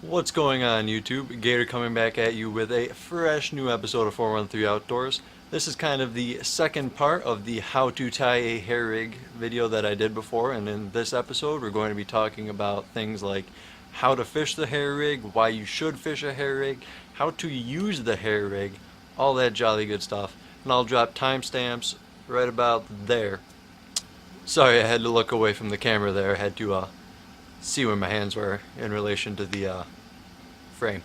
What's going on YouTube? Gator coming back at you with a fresh new episode of 413 Outdoors. This is kind of the second part of the how to tie a hair rig video that I did before, and in this episode we're going to be talking about things like how to fish the hair rig, why you should fish a hair rig, how to use the hair rig, all that jolly good stuff. And I'll drop timestamps right about there. Sorry, I had to look away from the camera there. I had to see where my hands were in relation to the frame.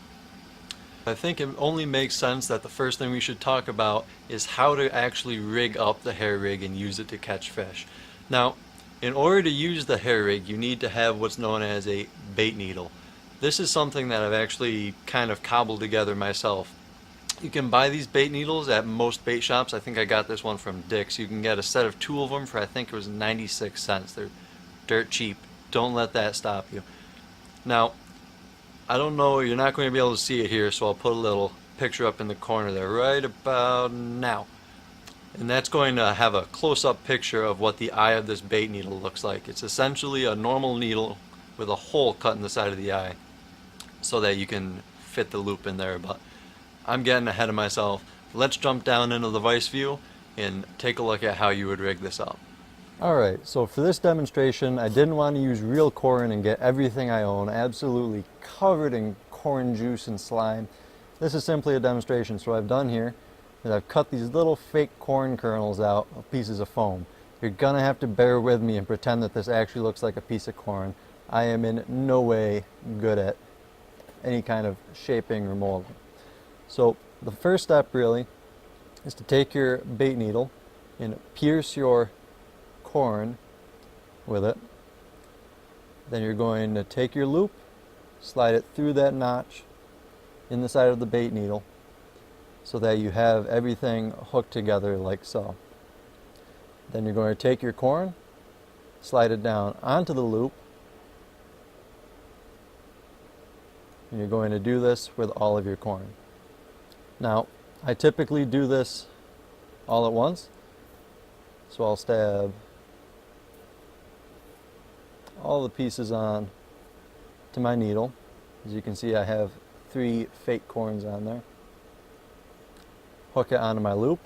I think it only makes sense that the first thing we should talk about is how to actually rig up the hair rig and use it to catch fish. Now, in order to use the hair rig, you need to have what's known as a bait needle. This is something that I've actually kind of cobbled together myself. You can buy these bait needles at most bait shops. I think I got this one from Dick's. You can get a set of 2 of them for I think it was 96 cents. They're dirt cheap. Don't let that stop you. Now, I don't know, you're not going to be able to see it here, so I'll put a little picture up in the corner there right about now. And that's going to have a close-up picture of what the eye of this bait needle looks like. It's essentially a normal needle with a hole cut in the side of the eye so that you can fit the loop in there, but I'm getting ahead of myself. Let's jump down into the vice view and take a look at how you would rig this up. Alright, so for this demonstration I didn't want to use real corn and get everything I own absolutely covered in corn juice and slime. This is simply a demonstration. So what I've done here is I've cut these little fake corn kernels out of pieces of foam. You're gonna have to bear with me and pretend that this actually looks like a piece of corn. I am in no way good at any kind of shaping or molding. So the first step really is to take your bait needle and pierce your corn with it. Then you're going to take your loop, slide it through that notch in the side of the bait needle so that you have everything hooked together like so. Then you're going to take your corn, slide it down onto the loop, and you're going to do this with all of your corn. Now, I typically do this all at once, so I'll stab all the pieces on to my needle. As you can see, I have 3 fake corns on there. Hook it onto my loop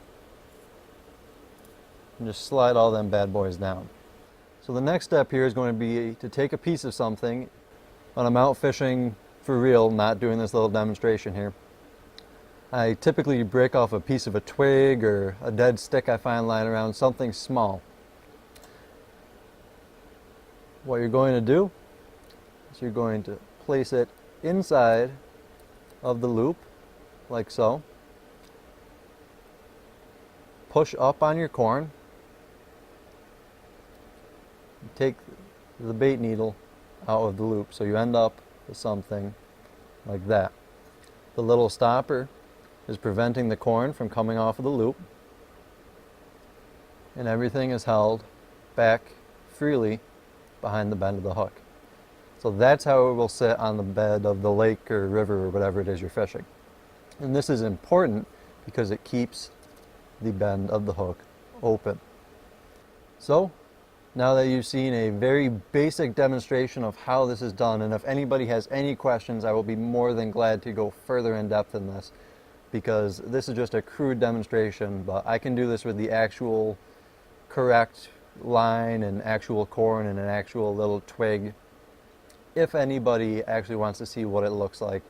and just slide all them bad boys down. So the next step here is going to be to take a piece of something. When I'm out fishing for real, not doing this little demonstration here, I typically break off a piece of a twig or a dead stick I find lying around, something small. What you're going to do is you're going to place it inside of the loop, like so. Push up on your corn. Take the bait needle out of the loop, so you end up with something like that. The little stopper is preventing the corn from coming off of the loop, and everything is held back freely behind the bend of the hook. So that's how it will sit on the bed of the lake or river or whatever it is you're fishing. And this is important because it keeps the bend of the hook open. So now that you've seen a very basic demonstration of how this is done, and if anybody has any questions, I will be more than glad to go further in depth in this, because this is just a crude demonstration, but I can do this with the actual correct line and actual corn and an actual little twig if anybody actually wants to see what it looks like.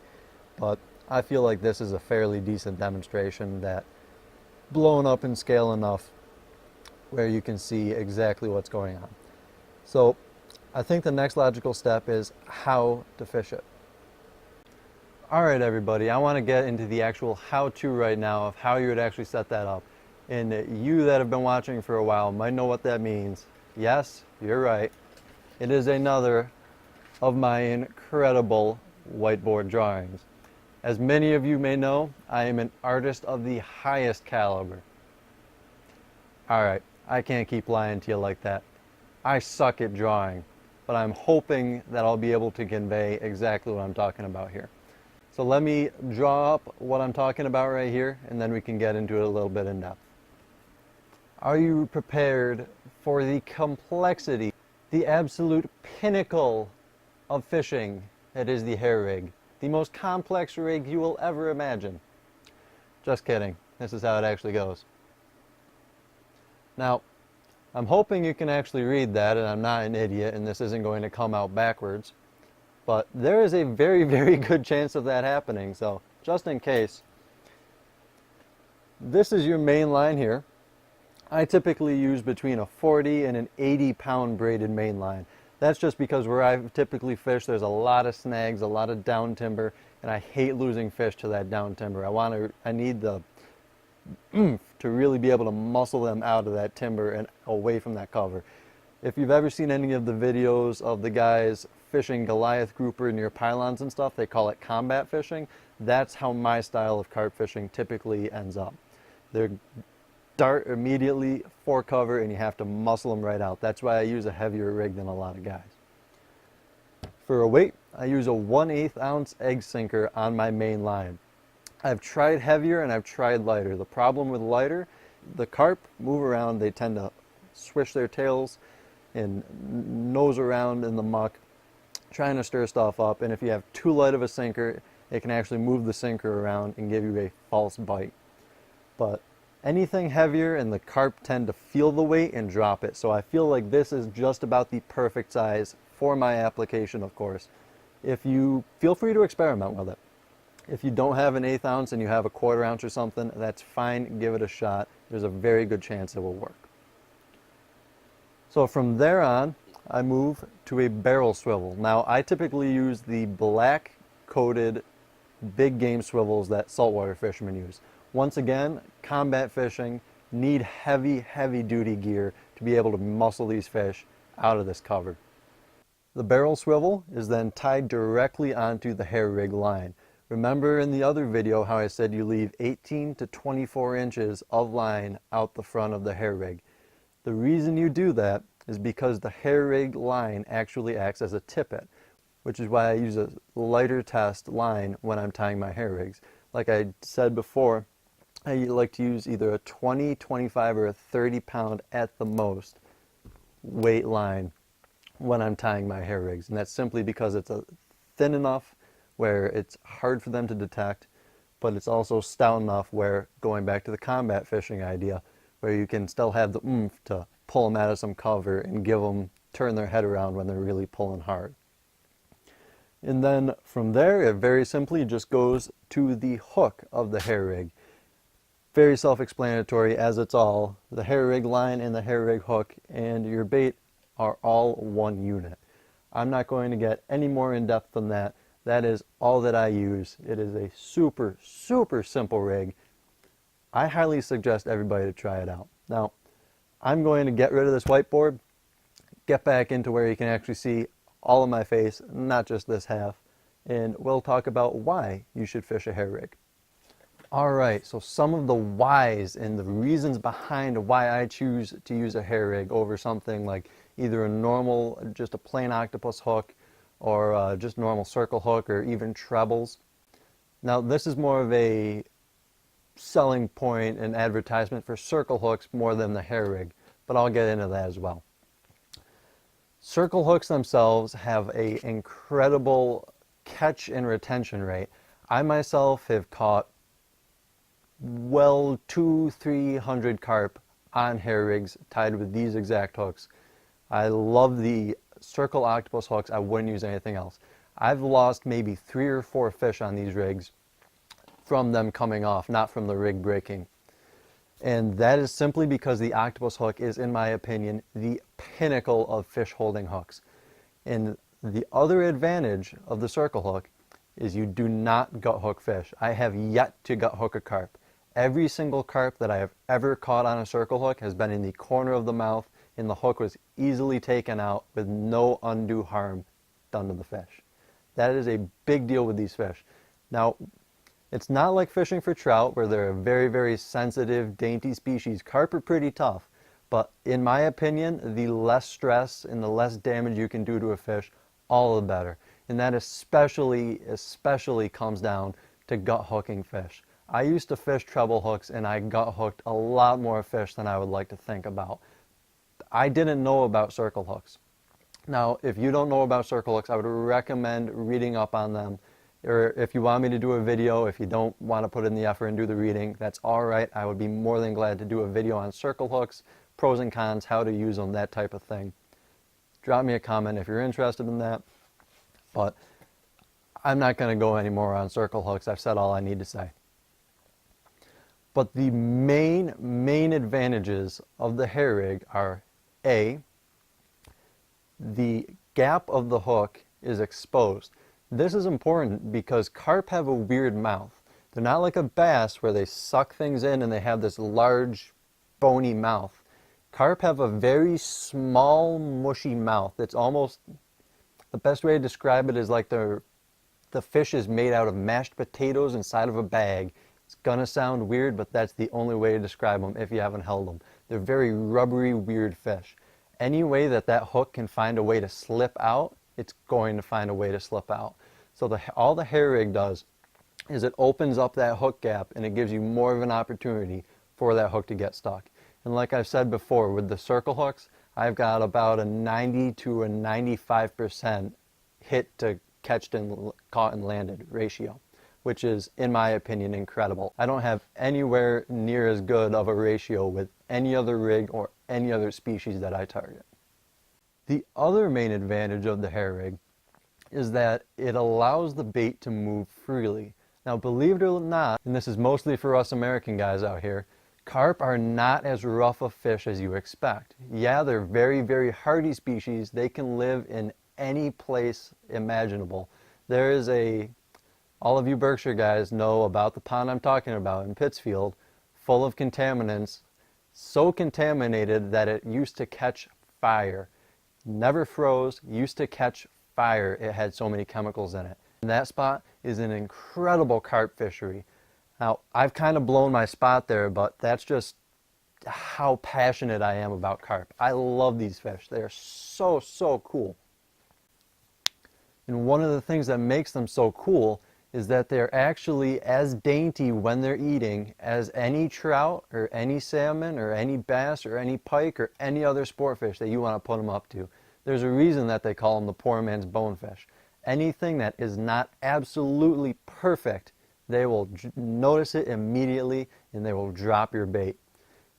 But I feel like this is a fairly decent demonstration that blown up in scale enough where you can see exactly what's going on. So I think the next logical step is how to fish it. Alright everybody, I want to get into the actual how-to right now of how you would actually set that up. And you that have been watching for a while might know what that means. Yes, you're right. It is another of my incredible whiteboard drawings. As many of you may know, I am an artist of the highest caliber. Alright, I can't keep lying to you like that. I suck at drawing, but I'm hoping that I'll be able to convey exactly what I'm talking about here. So let me draw up what I'm talking about right here, and then we can get into it a little bit in depth. Are you prepared for the complexity, the absolute pinnacle of fishing that is the hair rig? The most complex rig you will ever imagine. Just kidding. This is how it actually goes. Now, I'm hoping you can actually read that and I'm not an idiot and this isn't going to come out backwards. But there is a very, very good chance of that happening. So just in case, this is your main line here. I typically use between a 40 and an 80 pound braided main line. That's just because where I typically fish, there's a lot of snags, a lot of down timber, and I hate losing fish to that down timber. I need the oomph to really be able to muscle them out of that timber and away from that cover. If you've ever seen any of the videos of the guys fishing Goliath grouper near pylons and stuff, they call it combat fishing. That's how my style of carp fishing typically ends up. They're dart immediately for cover and you have to muscle them right out. That's why I use a heavier rig than a lot of guys. For a weight, I use a 1/8 ounce egg sinker on my main line. I've tried heavier and I've tried lighter. The problem with lighter, the carp move around, they tend to swish their tails and nose around in the muck, trying to stir stuff up, and if you have too light of a sinker, it can actually move the sinker around and give you a false bite. But anything heavier and the carp tend to feel the weight and drop it. So I feel like this is just about the perfect size for my application, of course. If you feel free to experiment with it. If you don't have an 1/8 ounce and you have a 1/4 ounce or something, that's fine, give it a shot. There's a very good chance it will work. So from there on, I move to a barrel swivel. Now I typically use the black coated big game swivels that saltwater fishermen use. Once again, combat fishing, need heavy, heavy duty gear to be able to muscle these fish out of this cover. The barrel swivel is then tied directly onto the hair rig line. Remember in the other video how I said you leave 18 to 24 inches of line out the front of the hair rig. The reason you do that is because the hair rig line actually acts as a tippet, which is why I use a lighter test line when I'm tying my hair rigs. Like I said before, I like to use either a 20, 25, or a 30 pound at the most weight line when I'm tying my hair rigs. And that's simply because it's thin enough where it's hard for them to detect, but it's also stout enough where, going back to the combat fishing idea, where you can still have the oomph to pull them out of some cover and turn their head around when they're really pulling hard. And then from there, it very simply just goes to the hook of the hair rig. Very self-explanatory as it's all. The hair rig line and the hair rig hook and your bait are all one unit. I'm not going to get any more in depth than that. That is all that I use. It is a super, super simple rig. I highly suggest everybody to try it out. Now, I'm going to get rid of this whiteboard, get back into where you can actually see all of my face, not just this half, and we'll talk about why you should fish a hair rig. Alright, so some of the whys and the reasons behind why I choose to use a hair rig over something like either a normal, just a plain octopus hook, or just normal circle hook, or even trebles. Now this is more of a selling point and advertisement for circle hooks more than the hair rig, but I'll get into that as well. Circle hooks themselves have an incredible catch and retention rate. I myself have caught well 200-300 carp on hair rigs tied with these exact hooks. I love the circle octopus hooks. I wouldn't use anything else. I've lost maybe 3 or 4 fish on these rigs from them coming off, not from the rig breaking. And that is simply because the octopus hook is, in my opinion, the pinnacle of fish holding hooks. And the other advantage of the circle hook is you do not gut hook fish. I have yet to gut hook a carp. Every single carp that I have ever caught on a circle hook has been in the corner of the mouth, and the hook was easily taken out with no undue harm done to the fish. That is a big deal with these fish. Now, it's not like fishing for trout where they're a very, very sensitive, dainty species. Carp are pretty tough, but in my opinion, the less stress and the less damage you can do to a fish, all the better. And that especially comes down to gut hooking fish. I used to fish treble hooks and I gut hooked a lot more fish than I would like to think about. I didn't know about circle hooks. Now, if you don't know about circle hooks, I would recommend reading up on them. or if you want me to do a video, if you don't want to put in the effort and do the reading, that's all right. I would be more than glad to do a video on circle hooks, pros and cons, how to use them, that type of thing. Drop me a comment if you're interested in that. But I'm not going to go any more on circle hooks. I've said all I need to say. But the main advantages of the hair rig are A, the gap of the hook is exposed. This is important because carp have a weird mouth. They're not like a bass where they suck things in and they have this large bony mouth. Carp have a very small mushy mouth. It's almost, the best way to describe it is like the fish is made out of mashed potatoes inside of a bag. It's gonna sound weird, but that's the only way to describe them if you haven't held them. They're very rubbery, weird fish. Any way that hook can find a way to slip out, it's going to find a way to slip out. So all the hair rig does is it opens up that hook gap and it gives you more of an opportunity for that hook to get stuck. And like I've said before, with the circle hooks, I've got about a 90 to a 95% hit to catched and caught and landed ratio, which is, in my opinion, incredible. I don't have anywhere near as good of a ratio with any other rig or any other species that I target. The other main advantage of the hair rig is that it allows the bait to move freely. Now, believe it or not, and this is mostly for us American guys out here, carp are not as rough a fish as you expect. Yeah, they're very, very hardy species. They can live in any place imaginable. There is all of you Berkshire guys know about the pond I'm talking about in Pittsfield, full of contaminants, so contaminated that it used to catch fire. Never froze, used to catch fire. It had so many chemicals in it. And that spot is an incredible carp fishery. Now, I've kind of blown my spot there, but that's just how passionate I am about carp. I love these fish. They are so, so cool. And one of the things that makes them so cool is that they're actually as dainty when they're eating as any trout or any salmon or any bass or any pike or any other sport fish that you want to put them up to. There's a reason that they call them the poor man's bonefish. Anything that is not absolutely perfect, they will notice it immediately and they will drop your bait.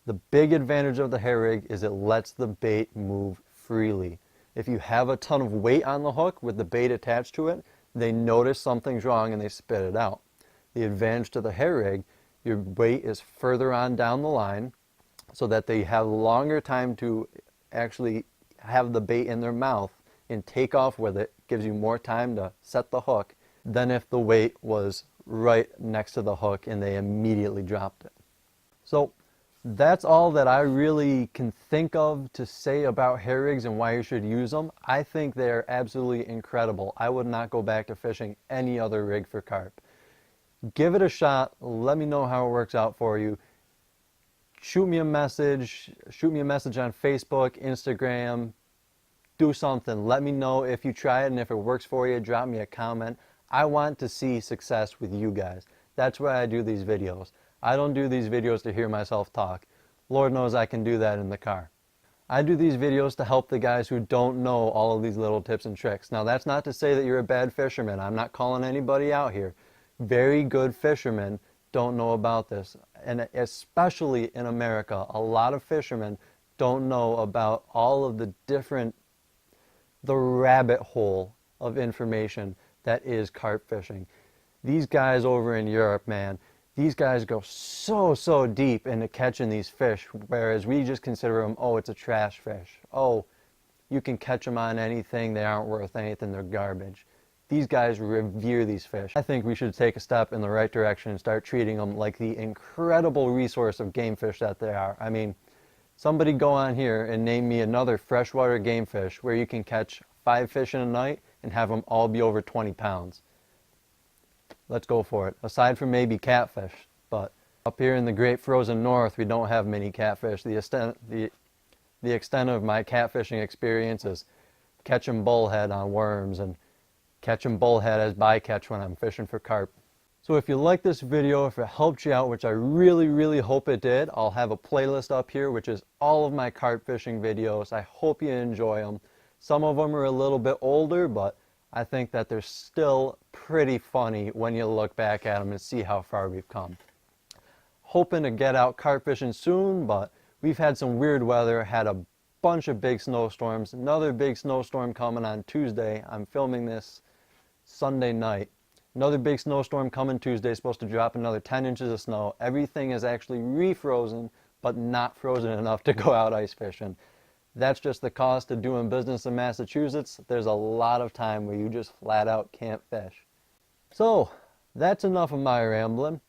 The big advantage of the hair rig is it lets the bait move freely. If you have a ton of weight on the hook with the bait attached to it, they notice something's wrong and they spit it out. The advantage to the hair rig, your weight is further on down the line so that they have longer time to actually have the bait in their mouth and take off with it. Gives you more time to set the hook than if the weight was right next to the hook and they immediately dropped it. So that's all that I really can think of to say about hair rigs and why you should use them. I think they're absolutely incredible. I would not go back to fishing any other rig for carp. Give it a shot. Let me know how it works out for you. Shoot me a message on Facebook, Instagram. Do something. Let me know if you try it and if it works for you. Drop me a comment. I want to see success with you guys. That's why I do these videos. I don't do these videos to hear myself talk. Lord knows I can do that in the car. I do these videos to help the guys who don't know all of these little tips and tricks. Now, that's not to say that you're a bad fisherman. I'm not calling anybody out here. Very good fishermen don't know about this. And especially in America, a lot of fishermen don't know about all of the rabbit hole of information that is carp fishing. These guys over in Europe, man, these guys go so deep into catching these fish, whereas we just consider them, oh, it's a trash fish. Oh, you can catch them on anything, they aren't worth anything, they're garbage. These guys revere these fish. I think we should take a step in the right direction and start treating them like the incredible resource of game fish that they are. I mean, somebody go on here and name me another freshwater game fish where you can catch 5 fish in a night and have them all be over 20 pounds. Let's go for it. Aside from maybe catfish, but up here in the great frozen north, we don't have many catfish. The extent of my catfishing experience is catching bullhead on worms and catching bullhead as bycatch when I'm fishing for carp. So if you like this video, if it helped you out, which I really hope it did, I'll have a playlist up here which is all of my carp fishing videos. I hope you enjoy them. Some of them are a little bit older, but I think that they're still pretty funny when you look back at them and see how far we've come. Hoping to get out carp fishing soon, but we've had some weird weather, had a bunch of big snowstorms, another big snowstorm coming on Tuesday. I'm filming this Sunday night. Another big snowstorm coming Tuesday, supposed to drop another 10 inches of snow. Everything is actually refrozen, but not frozen enough to go out ice fishing. That's just the cost of doing business in Massachusetts. There's a lot of time where you just flat out can't fish. So, that's enough of my rambling.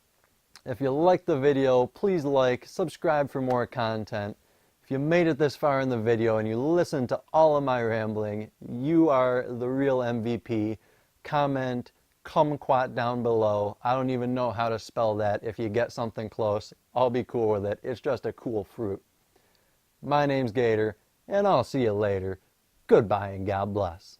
If you liked the video, please like, subscribe for more content. If you made it this far in the video and you listened to all of my rambling, you are the real MVP. Comment kumquat down below. I don't even know how to spell that. If you get something close, I'll be cool with it. It's just a cool fruit. My name's Gator, and I'll see you later. Goodbye and God bless.